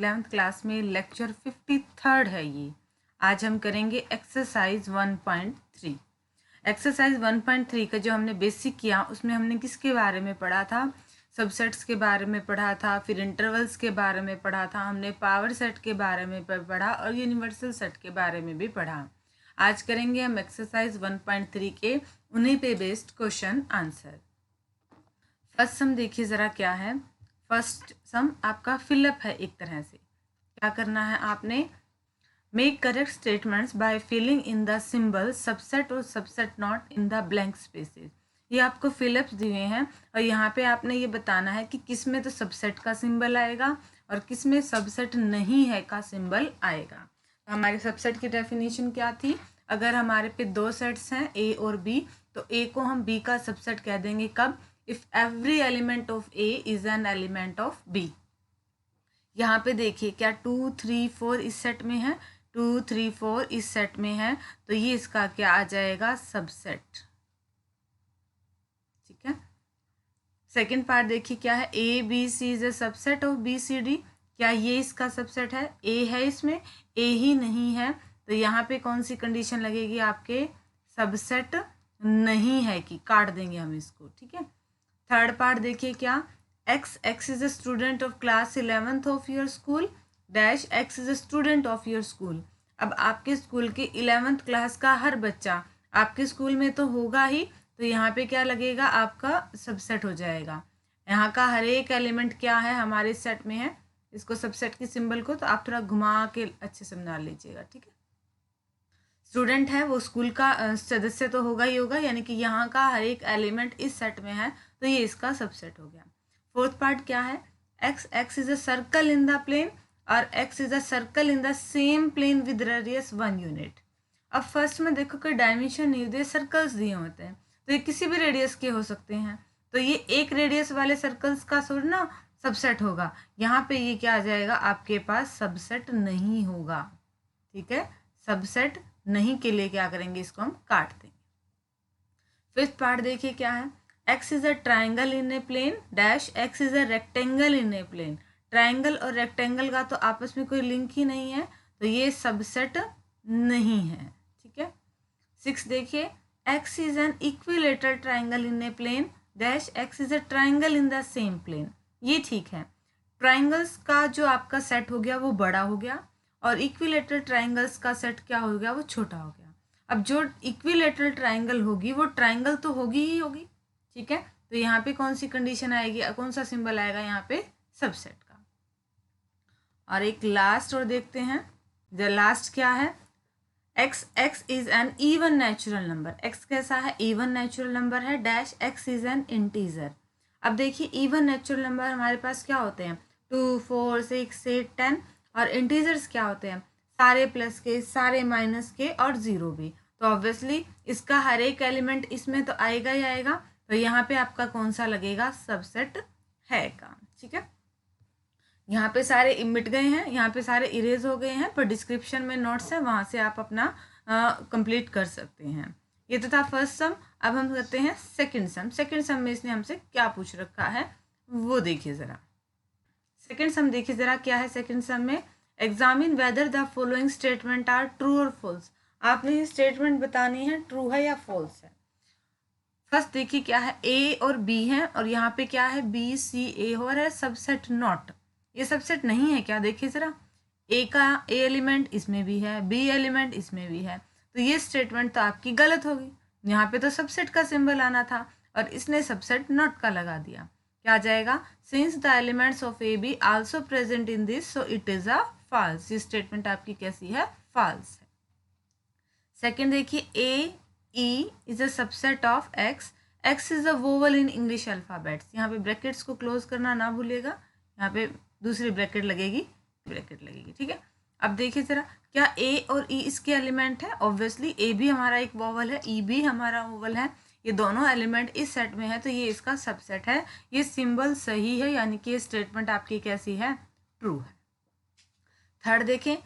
11th class में lecture 53 है ये। आज हम करेंगे एक्सरसाइज 1.3। एक्सरसाइज 1.3 का जो हमने बेसिक किया उसमें हमने किसके बारे में पढ़ा था? सबसेट्स के बारे में पढ़ा था, फिर इंटरवल्स के बारे में पढ़ा था, हमने पावर सेट के बारे में पढ़ा और यूनिवर्सल सेट के बारे में भी पढ़ा। आज करेंगे हम एक्सरसाइज 1.3 के उन्हीं पे बेस्ड क्वेश्चन आंसर। फर्स्ट सम देखिए ज़रा क्या है। फर्स्ट सम आपका फिलअप है। एक तरह से क्या करना है आपने? Make correct statements by filling in the symbol subset और subset not in the blank spaces. ये आपको फिलअप्स दिए हैं और यहाँ पे आपने ये बताना है कि किस में तो सबसेट का सिंबल आएगा और किस में सबसेट नहीं है का सिंबल आएगा। तो हमारे सबसेट की डेफिनेशन क्या थी? अगर हमारे पे दो सेट्स हैं ए और बी, तो ए को हम बी का सबसेट कह देंगे कब? If every element of A is an element of B. यहाँ पे देखिए क्या 2, 3, 4 इस सेट में है, 2, 3, 4 इस सेट में है, तो ये इसका क्या आ जाएगा? सबसेट। ठीक है। सेकंड पार्ट देखिए क्या है? A B C is a subset of B C D. क्या ये इसका सबसेट है? ए है इसमें, ए ही नहीं है, तो यहाँ पे कौन सी कंडीशन लगेगी आपके? सबसेट नहीं है कि काट देंगे हम इसको। ठीक है। थर्ड पार्ट देखिए क्या? x is a student of class 11th of your school dash x is a student of your school. अब आपके स्कूल के 11th क्लास का हर बच्चा आपके स्कूल में तो होगा ही, तो यहाँ पे क्या लगेगा? आपका सबसेट हो जाएगा। यहाँ का हर एक एलिमेंट क्या है? हमारे सेट में है। इसको सबसेट की सिंबल को तो आप थोड़ा घुमा के अच्छे से समझा लीजिएगा। ठीक है। स्टूडेंट है वो स्कूल का सदस्य तो होगा ही होगा, यानी कि यहाँ का हर एक एलिमेंट इस सेट में है, तो ये इसका सबसेट हो गया। फोर्थ पार्ट क्या है? x is a circle in the plane और x is a circle in the same plane with radius 1 unit. अब फर्स्ट में देखो कोई डायमेंशन नहीं दिए, सर्कल्स दिए होते हैं, तो ये किसी भी रेडियस के हो सकते हैं, तो ये एक रेडियस वाले सर्कल्स का सोड ना सबसेट होगा। यहाँ पे ये क्या आ जाएगा? आपके पास सबसेट नहीं होगा। ठीक है। सबसेट नहीं के लिए क्या करेंगे? इसको हम काट देंगे। फिफ्थ पार्ट देखिए क्या है? x is a triangle in a plane dash x is a rectangle in a plane. Triangle और रेक्टेंगल का तो आपस में कोई लिंक ही नहीं है, तो ये सबसेट नहीं है। ठीक है। सिक्स देखिए, x is an equilateral triangle in a plane dash x is a triangle in the same plane. ये ठीक है। ट्राइंगल्स का जो आपका सेट हो गया वो बड़ा हो गया और इक्विलेटरल ट्राइंगल्स का सेट क्या हो गया? वो छोटा हो गया। अब जो इक्विलेटरल ट्राइंगल होगी वो ट्राइंगल तो होगी ही होगी। ठीक है। तो यहाँ पे कौन सी कंडीशन आएगी? कौन सा सिंबल आएगा यहाँ पे? सबसेट का। और एक लास्ट और देखते हैं। द लास्ट क्या है? x is N even natural number. x कैसा है? इवन नेचुरल नंबर है dash x is N integer. अब देखिए इवन नेचुरल नंबर हमारे पास क्या होते हैं? 2, 4, 6, 8, 10। और इंटीजर्स क्या होते हैं? सारे प्लस के, सारे माइनस के और ज़ीरो भी। तो ऑब्वियसली इसका हर एक एलिमेंट इसमें तो आएगा ही आएगा, तो यहाँ पे आपका कौन सा लगेगा? सबसेट है का। ठीक है। यहाँ पे सारे मिट गए हैं, यहाँ पे सारे इरेज हो गए हैं, पर डिस्क्रिप्शन में नोट्स है, वहाँ से आप अपना कंप्लीट कर सकते हैं। ये तो था फर्स्ट सम। अब हम करते हैं सेकंड सम। सेकंड सम में इसने हमसे क्या पूछ रखा है वो देखिए ज़रा। सेकंड सम देखिए ज़रा क्या है सेकंड सम में? Examine whether the following statement are true और फॉल्स। आपने ये स्टेटमेंट बतानी है ट्रू है या फॉल्स है। फर्स्ट देखिए क्या है? ए और बी है और यहाँ पे क्या है? बी सी ए हो रहा है, सबसेट नॉट। ये सबसेट नहीं है क्या? देखिए ज़रा, ए का ए एलिमेंट इसमें भी है, बी एलिमेंट इसमें भी है, तो ये स्टेटमेंट तो आपकी गलत होगी। यहाँ पे तो सबसेट का सिंबल आना था और इसने सबसेट नॉट का लगा दिया। क्या आ जाएगा? Since the elements of A B also present in this so it is a false. ये स्टेटमेंट आपकी कैसी है? फॉल्स है। सेकेंड देखिए, A E is a subset of X. X is a vowel in English alphabets. यहाँ पे brackets को close करना ना भूलिएगा, यहाँ पे दूसरी ब्रैकेट लगेगी। ठीक है। अब देखिए ज़रा, क्या ए और ई इसके एलिमेंट है? ऑब्वियसली ए भी हमारा एक वोवल है, ई भी हमारा वोवल है, ये दोनों एलिमेंट इस सेट में है, तो ये इसका सबसेट है। ये सिंबल सही है, यानी कि ये स्टेटमेंट आपकी कैसी है? ट्रू है। थर्ड देखें,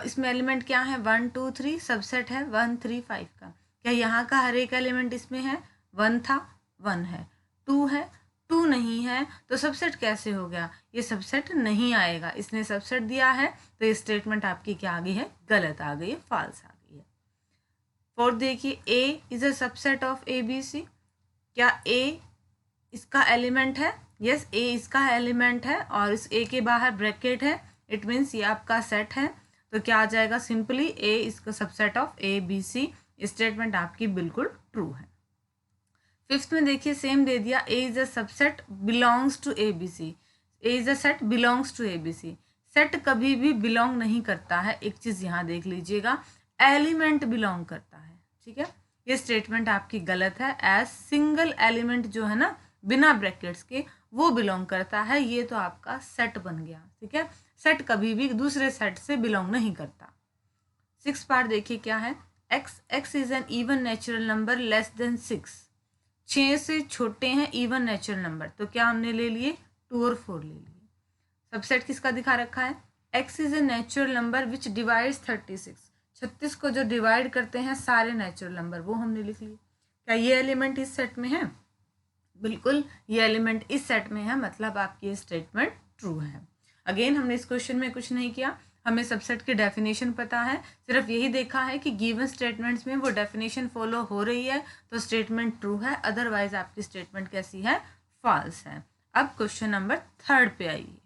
इसमें एलिमेंट क्या है? 1, 2, 3, सबसेट है 1, 3, 5 का। क्या यहाँ का हर एक एलिमेंट इसमें है? 1 था, 1 है, 2 है, 2 नहीं है तो सबसेट कैसे हो गया, ये सबसेट नहीं आएगा, इसने सबसेट दिया है तो ये स्टेटमेंट आपकी क्या आ गई है, गलत आ गई है, फॉल्स आ गई है। फोर्थ देखिए, A is a subset of A B C, क्या ए इसका एलिमेंट है, यस ए इसका एलिमेंट है और इस ए के बाहर ब्रैकेट है, इट मीन्स ये आपका सेट है, तो क्या आ जाएगा, सिंपली ए इसका subset of A B C, statement आपकी बिल्कुल ट्रू है। फिफ्थ में देखिए सेम दे दिया, A is a subset belongs to A B C, A is a set belongs to A B C, set कभी भी बिलोंग नहीं करता है, एक चीज यहाँ देख लीजिएगा, एलिमेंट बिलोंग करता है, ठीक है, ये स्टेटमेंट आपकी गलत है, एज सिंगल एलिमेंट जो है ना बिना ब्रैकेट्स के वो बिलोंग करता है, ये तो आपका सेट बन गया, ठीक है, सेट कभी भी दूसरे सेट से बिलोंग नहीं करता। 6 पार्ट देखिए क्या है, x is N even natural number less than 6, 6 से छोटे हैं इवन नेचुरल नंबर, तो क्या हमने ले लिए 2 और 4 ले लिए। सबसेट किसका दिखा रखा है, x is a natural number which divides 36, 36 को जो डिवाइड करते हैं सारे नेचुरल नंबर, वो हमने लिख लिए। क्या ये एलिमेंट इस सेट में है, बिल्कुल ये एलिमेंट इस सेट में है, मतलब आपकी ये स्टेटमेंट ट्रू है। अगेन हमने इस क्वेश्चन में कुछ नहीं किया, हमें सबसेट की डेफिनेशन पता है, सिर्फ यही देखा है कि गिवन स्टेटमेंट्स में वो डेफिनेशन फॉलो हो रही है तो स्टेटमेंट ट्रू है, अदरवाइज आपकी स्टेटमेंट कैसी है, फॉल्स है। अब क्वेश्चन नंबर 3 पे आइए।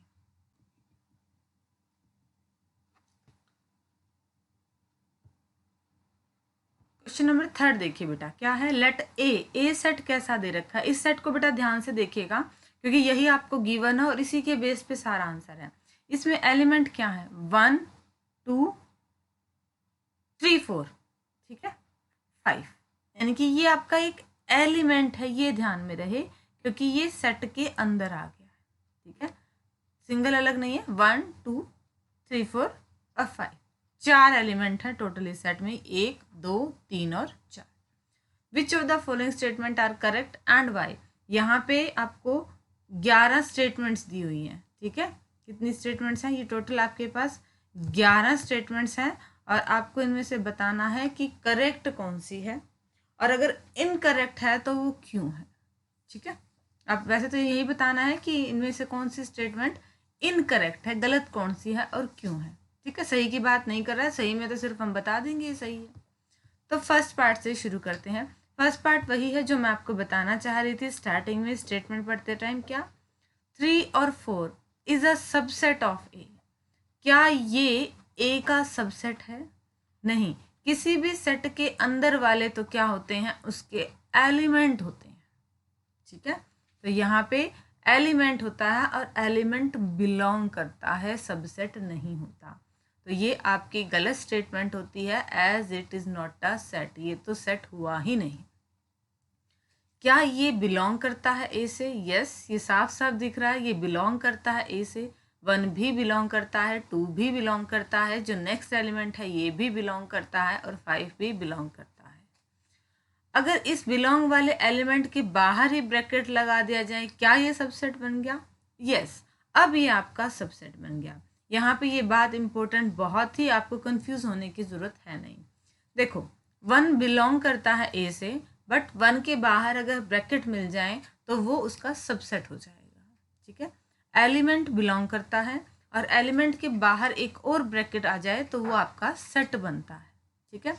क्वेश्चन नंबर 3 देखिए बेटा, क्या है, लेट ए सेट कैसा दे रखा है, इस सेट को बेटा ध्यान से देखिएगा क्योंकि यही आपको गिवन है और इसी के बेस पे सारा आंसर है। इसमें एलिमेंट क्या है, 1 2 3 4, ठीक है, 5, यानी कि ये आपका एक एलिमेंट है, ये ध्यान में रहे क्योंकि ये सेट के अंदर आ गया है, ठीक है, सिंगल अलग नहीं है, 1 2 3 4 और 5, 4 एलिमेंट है टोटल इस सेट में, 1 2 3 और 4। Which of the following statement are correct and Y, यहाँ पे आपको 11 स्टेटमेंट्स दी हुई हैं, ठीक है, कितनी स्टेटमेंट्स हैं, ये टोटल आपके पास 11 स्टेटमेंट्स हैं और आपको इनमें से बताना है कि करेक्ट कौन सी है और अगर इनकरेक्ट है तो वो क्यों है, ठीक है। अब वैसे तो यही बताना है कि इनमें से कौन सी स्टेटमेंट इनकरेक्ट है, गलत कौन सी है और क्यों है, ठीक है, सही की बात नहीं कर रहा है, सही में तो सिर्फ हम बता देंगे ये सही है। तो फर्स्ट पार्ट से शुरू करते हैं। फर्स्ट पार्ट वही है जो मैं आपको बताना चाह रही थी स्टार्टिंग में स्टेटमेंट पढ़ते टाइम, क्या 3 और 4 इज अ सबसेट ऑफ ए, क्या ये ए का सबसेट है, नहीं, किसी भी सेट के अंदर वाले तो क्या होते हैं, उसके एलिमेंट होते हैं, ठीक है, तो यहाँ पे एलिमेंट होता है और एलिमेंट बिलोंग करता है, सबसेट नहीं होता, तो ये आपकी गलत स्टेटमेंट होती है, as it is not a set, ये तो सेट हुआ ही नहीं। क्या ये बिलोंग करता है ए से, यस, ये साफ साफ दिख रहा है, ये बिलोंग करता है ए से, 1 भी बिलोंग करता है, 2 भी बिलोंग करता है, जो नेक्स्ट एलिमेंट है ये भी बिलोंग करता है और 5 भी बिलोंग करता है। अगर इस बिलोंग वाले एलिमेंट के बाहर ही ब्रैकेट लगा दिया जाए, क्या ये सबसेट बन गया, यस, अब ये आपका सबसेट बन गया। यहाँ पे ये बात इंपॉर्टेंट बहुत ही, आपको कंफ्यूज होने की जरूरत है नहीं। देखो 1 बिलोंग करता है ए से, बट 1 के बाहर अगर ब्रैकेट मिल जाए तो वो उसका सबसेट हो जाएगा, ठीक है, एलिमेंट बिलोंग करता है और एलिमेंट के बाहर एक और ब्रैकेट आ जाए तो वो आपका सेट बनता है, ठीक है,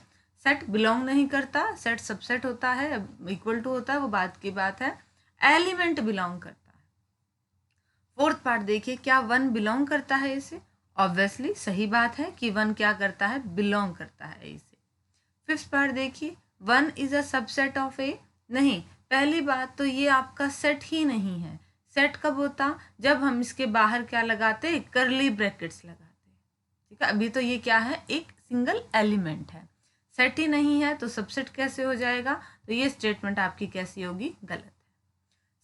सेट बिलोंग नहीं करता, सेट सबसेट होता है, इक्वल टू होता है, वो बात की बात है, एलिमेंट बिलोंग करता है। फोर्थ पार्ट देखिए, क्या 1 बिलोंग करता है इसे, ऑब्वियसली सही बात है कि 1 क्या करता है, बिलोंग करता है इसे। फिफ्थ पार्ट देखिए, 1 इज अ सबसेट ऑफ ए, नहीं, पहली बात तो ये आपका सेट ही नहीं है, सेट कब होता, जब हम इसके बाहर क्या लगाते, करली ब्रैकेट्स लगाते, ठीक है, अभी तो ये क्या है, एक सिंगल एलिमेंट है, सेट ही नहीं है तो सबसेट कैसे हो जाएगा, तो ये स्टेटमेंट आपकी कैसी होगी, गलत है।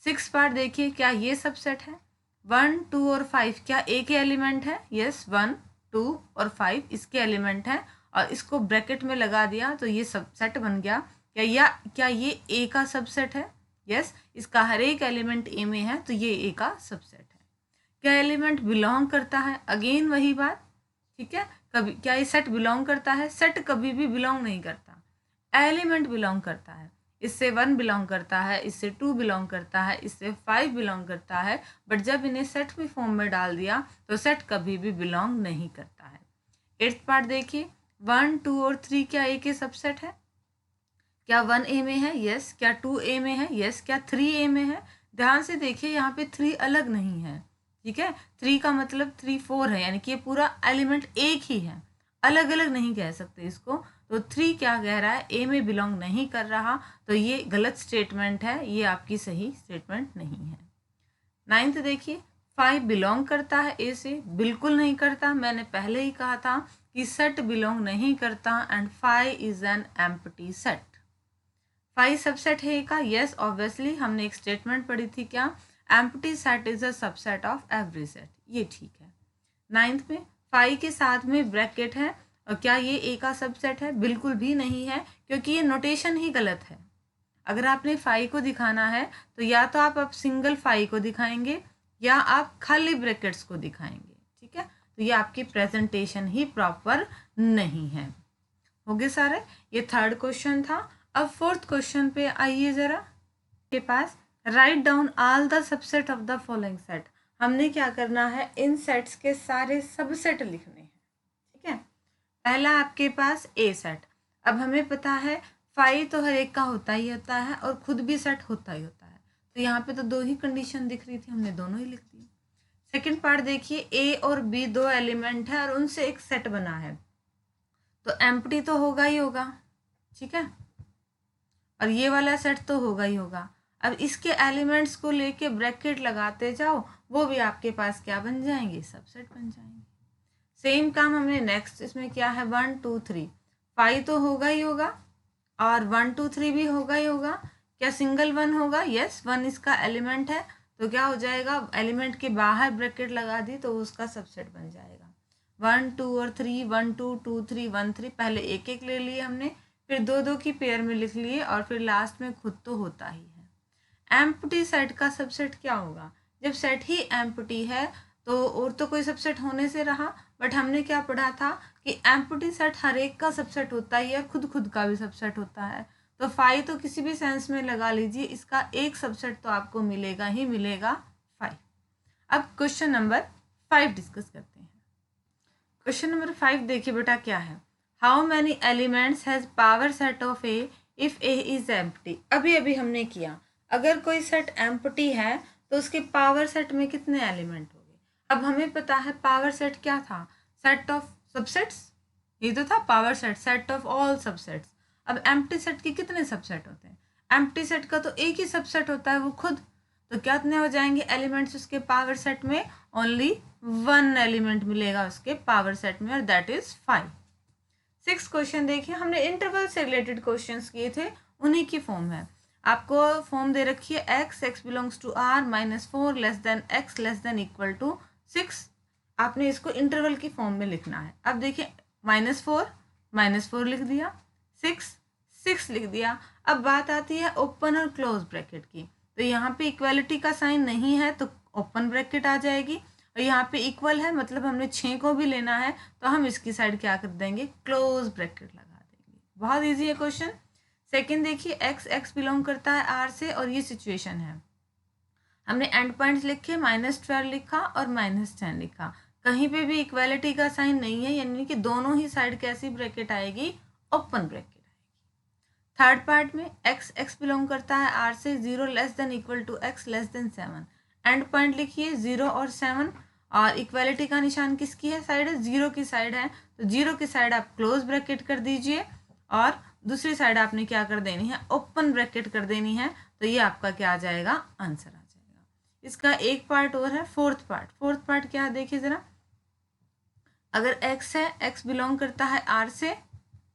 6 पार्ट देखिए, क्या ये सबसेट है, 1 2 और 5 क्या एक ही एलिमेंट है, यस, 1 2 और 5 इसके एलिमेंट है और इसको ब्रैकेट में लगा दिया तो ये सबसेट बन गया। क्या ये ए का सबसेट है, यस, इसका हर एक एलिमेंट ए में है तो ये ए का सबसेट है। क्या एलिमेंट बिलोंग करता है, अगेन वही बात, ठीक है, कभी क्या ये सेट बिलोंग करता है, सेट कभी भी बिलोंग नहीं करता, एलिमेंट बिलोंग करता है, इससे 1 बिलोंग करता है, इससे 2 बिलोंग करता है, इससे 5 बिलोंग करता है, बट जब इन्हें सेट में फॉर्म में डाल दिया तो सेट कभी भी बिलोंग नहीं करता है। 8th पार्ट देखिए, 1, 2 और 3 क्या ए के सबसेट है? क्या 1 ए में है? यस। क्या 2 ए में है? यस। क्या 3 ए में है? ध्यान से देखिए, यहाँ पे 3 अलग नहीं है, ठीक है। 3 का मतलब 3 4 है, यानी कि ये पूरा एलिमेंट एक ही है, अलग अलग नहीं कह सकते इसको। तो 3 क्या कह रहा है? ए में बिलोंग नहीं कर रहा, तो ये गलत स्टेटमेंट है, ये आपकी सही स्टेटमेंट नहीं है। 9th देखिए, 5 बिलोंग करता है ए से? बिल्कुल नहीं करता, मैंने पहले ही कहा था कि सेट बिलोंग नहीं करता and 5 is an empty set. 5 subset है ए का? यस ऑब्वियसली, हमने एक स्टेटमेंट पढ़ी थी, क्या? Empty set is a subset of every set, ये ठीक है। 9th में 5 के साथ में ब्रैकेट है, और क्या ये ए का सबसेट है? बिल्कुल भी नहीं है, क्योंकि ये नोटेशन ही गलत है। अगर आपने 5 को दिखाना है तो या तो आप सिंगल 5 को दिखाएंगे या आप खाली ब्रैकेट्स को दिखाएंगे, ठीक है। तो ये आपकी प्रेजेंटेशन ही प्रॉपर नहीं है। हो गए सारे? ये 3rd क्वेश्चन था। अब 4th क्वेश्चन पे आइए जरा। के पास write down all the subset of the following set. हमने क्या करना है? इन सेट्स के सारे सबसेट लिखने हैं, ठीक है। पहला आपके पास ए सेट। अब हमें पता है 5 तो हर एक का होता ही होता है और खुद भी सेट होता ही होता है, तो यहाँ पे तो 2 ही कंडीशन दिख रही थी, हमने दोनों ही लिख दी। सेकंड पार्ट देखिए, ए और बी 2 एलिमेंट है और उनसे एक सेट बना है, तो एम्प्टी तो होगा ही होगा, ठीक है, और ये वाला सेट तो होगा ही होगा। अब इसके एलिमेंट्स को लेके ब्रैकेट लगाते जाओ, वो भी आपके पास क्या बन जाएंगे? सबसेट बन जाएंगे। सेम काम हमने नेक्स्ट इसमें किया है, 1 2 3। 5 तो होगा ही होगा और 1 2 3 भी होगा ही होगा। क्या सिंगल 1 होगा? यस, 1 इसका एलिमेंट है, तो क्या हो जाएगा? एलिमेंट के बाहर ब्रैकेट लगा दी तो उसका सबसेट बन जाएगा। 1 2 और 3, 1 2 2 3 1 3, पहले एक एक ले लिए हमने, फिर 2 2 की पेयर में लिख लिए, और फिर लास्ट में खुद तो होता ही है। एम्प्टी सेट का सबसेट क्या होगा? जब सेट ही एम्प्टी है तो और तो कोई सबसेट होने से रहा, बट हमने क्या पढ़ा था कि एम्प्टी सेट हर एक का सबसेट होता ही है, खुद खुद का भी सबसेट होता है। तो 5 तो किसी भी सेंस में लगा लीजिए, इसका एक सबसेट तो आपको मिलेगा ही मिलेगा, 5। अब क्वेश्चन नंबर 5 डिस्कस करते हैं। क्वेश्चन नंबर 5 देखिए बेटा, क्या है? How many elements has power set of A if A is empty. अभी अभी हमने किया, अगर कोई सेट एम्प्टी है तो उसके पावर सेट में कितने एलिमेंट हो गए? अब हमें पता है पावर सेट क्या था? सेट ऑफ सबसेट्स, ये तो था power set, set of all subsets. अब एम्प्टी सेट के कितने सबसेट होते हैं? एम्प्टी सेट का तो एक ही सबसेट होता है, वो खुद। तो कितने हो जाएंगे एलिमेंट्स उसके पावर सेट में? ओनली 1 एलिमेंट मिलेगा उसके पावर सेट में, और दैट इज 5। 6th क्वेश्चन देखिए, हमने इंटरवल से रिलेटेड क्वेश्चंस किए थे, उन्हीं की फॉर्म है। आपको फॉर्म दे रखी है x belongs to r -4 less than x less than equal to 6। आपने इसको इंटरवल की फॉर्म में लिखना है। अब देखिए, -4 लिख दिया, 6 लिख दिया। अब बात आती है ओपन और क्लोज ब्रैकेट की, तो यहाँ पे इक्वालिटी का साइन नहीं है तो ओपन ब्रैकेट आ जाएगी, और यहाँ पे इक्वल है मतलब हमने 6 को भी लेना है, तो हम इसकी साइड क्या कर देंगे? क्लोज ब्रैकेट लगा देंगे। बहुत इजी है क्वेश्चन। सेकंड देखिए, x बिलोंग करता है r से, और ये सिचुएशन है, हमने एंड पॉइंट्स लिखे, -12 लिखा और -10 लिखा, कहीं पे भी इक्वालिटी का साइन नहीं है, यानी कि दोनों ही साइड कैसी ब्रैकेट आएगी? ओपन ब्रैकेट आएगी। थर्ड पार्ट में x बिलोंग करता है r से, 0 less than equal to x less than 7, end point लिखिए 0 और 7, और इक्वालिटी का निशान किसकी है? साइड है, 0 की साइड है, तो 0 की साइड आप क्लोज ब्रैकेट कर दीजिए, और दूसरी साइड आपने क्या कर देनी है? ओपन ब्रैकेट कर देनी है। तो ये आपका क्या आ जाएगा? आंसर आ जाएगा। इसका एक पार्ट और है, फोर्थ पार्ट क्या है देखिए जरा। अगर x है, x बिलोंग करता है r से,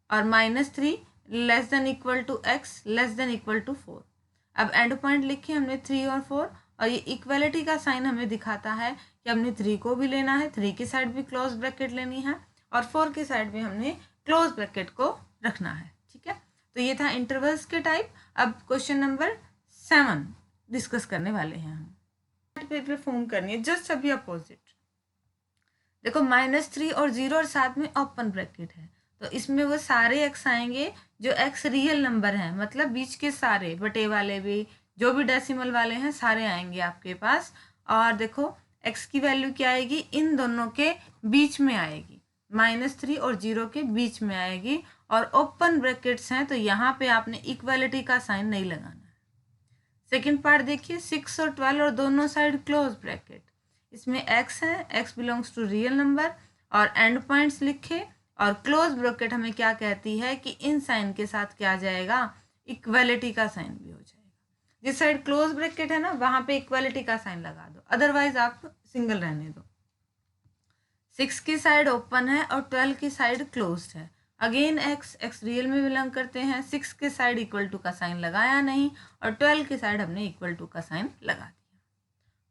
और -3 less than equal to x less than equal to 4। अब एंड पॉइंट लिखे हमने 3 और 4, और ये इक्वालिटी का साइन हमें दिखाता है कि हमने 3 को भी लेना है, 3 की साइड भी क्लोज ब्रैकेट लेनी है, और 4 की साइड भी हमने क्लोज ब्रैकेट को रखना है, ठीक है। तो ये था इंटरवल्स के टाइप। अब क्वेश्चन नंबर 7 डिस्कस करने वाले हैं हम। फॉर्म करनी है जस्ट अभी अपोजिट। देखो, -3 और 0 और साथ में ओपन ब्रैकेट है, तो इसमें वो सारे एक्स आएंगे जो एक्स रियल नंबर हैं, मतलब बीच के सारे, बटे वाले भी, जो भी डेसिमल वाले हैं सारे आएंगे आपके पास। और देखो एक्स की वैल्यू क्या आएगी, इन दोनों के बीच में आएगी, -3 और 0 के बीच में आएगी। और ओपन ब्रैकेट्स हैं तो यहाँ पे आपने इक्वालिटी का साइन नहीं लगाना है। सेकेंड पार्ट देखिए, 6 और 12 और दोनों साइड क्लोज ब्रैकेट, इसमें x है, x belongs to real number, और एंड पॉइंट्स लिखे। और क्लोज ब्रैकेट हमें क्या कहती है कि इन साइन के साथ क्या आ जाएगा, इक्वालिटी का साइन भी हो जाएगा। जिस साइड क्लोज ब्रैकेट है ना वहां पे इक्वालिटी का साइन लगा दो, अदरवाइज आप सिंगल रहने दो। 6 की साइड ओपन है और 12 की साइड क्लोज्ड है। अगेन x रियल में बिलोंग करते हैं, 6 के साइड इक्वल टू का साइन लगाया नहीं और 12 के साइड हमने इक्वल टू का साइन लगा दिया।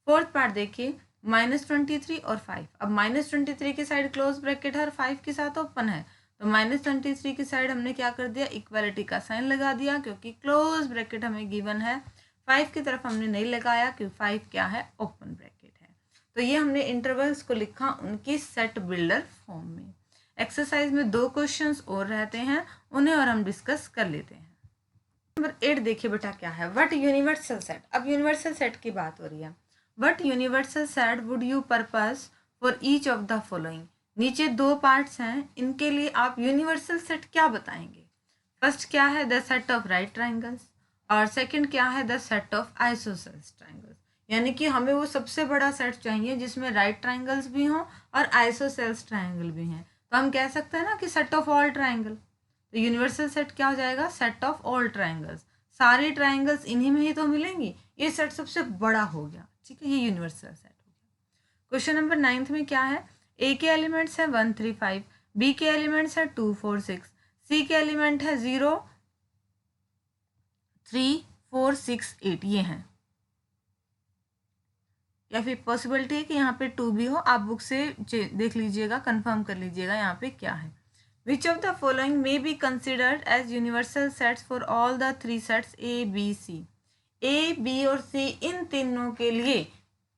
फोर्थ पार्ट देखिए, -23 और 5। अब -23 की साइड क्लोज ब्रैकेट है और 5 के साथ ओपन है, तो -23 की साइड हमने क्या कर दिया, इक्वालिटी का साइन लगा दिया, क्योंकि क्लोज ब्रैकेट हमें गिवन है। 5 की तरफ हमने नहीं लगाया क्योंकि 5 क्या है, ओपन ब्रैकेट है। तो ये हमने इंटरवल्स को लिखा उनकी सेट बिल्डर फॉर्म में। एक्सरसाइज में 2 क्वेश्चंस और रहते हैं, उन्हें और हम डिस्कस कर लेते हैं। नंबर 8 देखिए बेटा क्या है, व्हाट यूनिवर्सल सेट। अब यूनिवर्सल सेट की बात हो रही है। What universal set would you purpose for each of the following. नीचे 2 पार्ट्स हैं, इनके लिए आप यूनिवर्सल सेट क्या बताएंगे। फर्स्ट क्या है, the set of right triangles, और सेकंड क्या है, the set of isosceles triangles. यानी कि हमें वो सबसे बड़ा सेट चाहिए जिसमें राइट ट्राइंगल्स भी हों और आइसोसेल्स ट्राइंगल भी हैं। तो हम कह सकते हैं ना कि सेट ऑफ ऑल ट्राइंगल। तो यूनिवर्सल सेट क्या हो जाएगा, सेट ऑफ ऑल ट्राइंगल्स। सारे ट्राइंगल्स इन्हीं में ही तो मिलेंगी, ये सेट सबसे बड़ा हो गया, ठीक है, ये यूनिवर्सल सेट हो गया। क्वेश्चन नंबर 9 में क्या है, ए के एलिमेंट्स है 1 3 5, बी के एलिमेंट्स है 2 4 6, सी के एलिमेंट है 0 3 4 6 8, ये हैं। या फिर पॉसिबिलिटी है कि यहाँ पे 2 भी हो, आप बुक से देख लीजिएगा, कंफर्म कर लीजिएगा यहाँ पे क्या है। Which of the following may be considered as universal sets for all the 3 sets A, B, C? A, B और C इन तीनों के लिए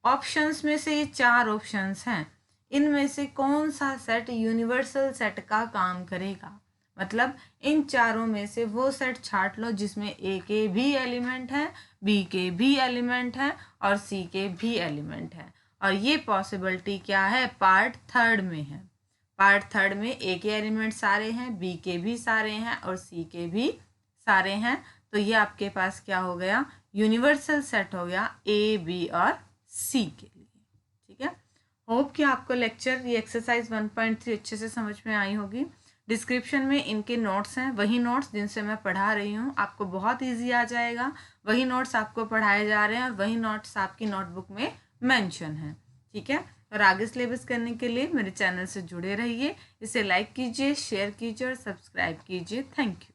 ऑप्शंस में से ये 4 ऑप्शंस हैं, इनमें से कौन सा सेट यूनिवर्सल सेट का काम करेगा। मतलब इन चारों में से वो सेट छांट लो जिसमें A के भी एलिमेंट हैं, B के भी एलिमेंट हैं और C के भी एलिमेंट हैं। और ये पॉसिबिलिटी क्या है, पार्ट 3 में है। पार्ट 3 में ए के एलिमेंट सारे हैं, बी के भी सारे हैं और सी के भी सारे हैं। तो ये आपके पास क्या हो गया, यूनिवर्सल सेट हो गया ए, बी और सी के लिए, ठीक है। होप कि आपको लेक्चर ये एक्सरसाइज 1.3 अच्छे से समझ में आई होगी। डिस्क्रिप्शन में इनके नोट्स हैं, वही नोट्स जिनसे मैं पढ़ा रही हूँ, आपको बहुत ईजी आ जाएगा। वही नोट्स आपको पढ़ाए जा रहे हैं और वही नोट्स आपकी नोटबुक में मेंशन है, ठीक है। और आगे सिलेबस करने के लिए मेरे चैनल से जुड़े रहिए, इसे लाइक कीजिए, शेयर कीजिए और सब्सक्राइब कीजिए। Thank you.